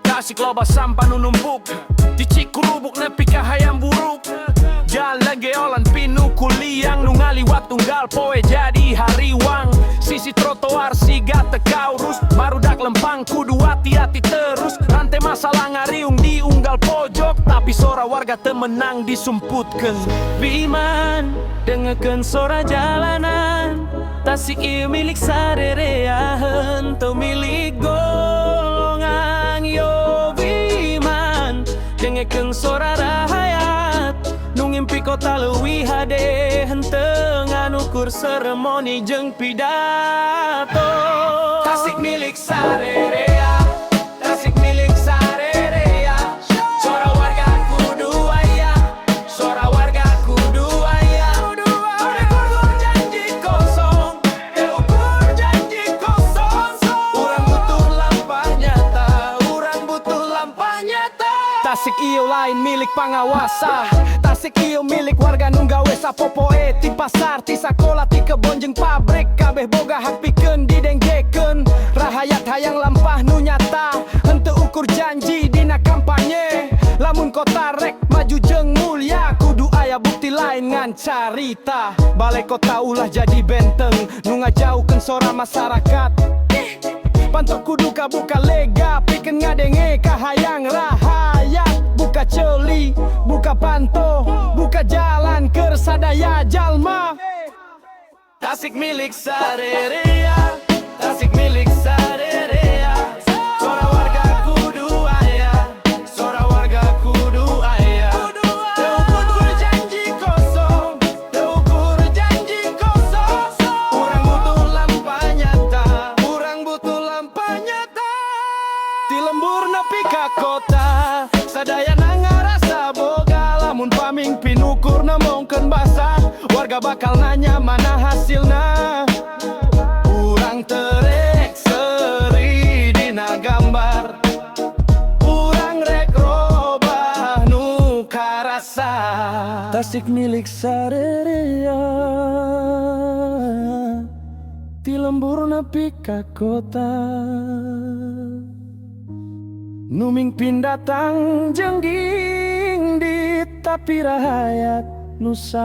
Tasik loba sampah nu numpuk di Cikurubuk nepi ka hayam buruk. Jalan geolan pinu kuliang nu ngaliwat tunggal poe jadi hariwang. Sisi trotoar siga tekaurus barudak lempang kudu hati-hati terus. Rantai masalah ngariung di unggal pojok tapi sora warga temenang disumputkeun. Biman dengekeun sora jalanan Tasik ieu milik sarereaheun teu milik golongan. Yo Biman dengekeun sora rahayat nu ngimpi kota leuwih hade henteu nganukur seremoni jeung pidato. Tasik milik sarerea, Tasik milik sarerea. Sora warga kudu aya, sora warga kudu aya. Ukur janji kosong, teu ukur janji kosong. Urang butuh lampah nyata, urang butuh lampah nyata. Tasik ieu lain milik pangawasa, Tasik ieu milik warga nu gawe sapopoe. Ti pasar, ti sakola, ti kebon jeung pabrik kabeh boga hak pikeun didengkekeun. Rahayat hayang lampah nu nyata henteu ukur janji dina kampanye. Lamun kota rek maju jeung mulia kudu aya bukti lain ngan carita. Balai kota ulah jadi benteng nu ngajaukeun sora masyarakat. Pantok kudu kabuka lega pikeun ngadenge kahayang rahayat. Buka celi, buka panto, buka jalan keur sadaya jalma. Tasik milik sarerea, Tasik milik sarerea. Sora warga kudu aya, sora warga kudu aya. Teu ukur janji kosong, teu ukur janji kosong. Urang butuh lampah nyata, urang butuh lampah nyata. Ti lembur nepi ka kota sadaya ngarasa boga. Lamun pamimpin ukur nemongkeun basah warga bakal nanya mana hasilna. Urang terek seri dina gambar, urang rek robah nu karasa. Tasik milik sarerea, ti lembur nepi ka kota. Numing pindatang jengging di tapi rahayat nusa.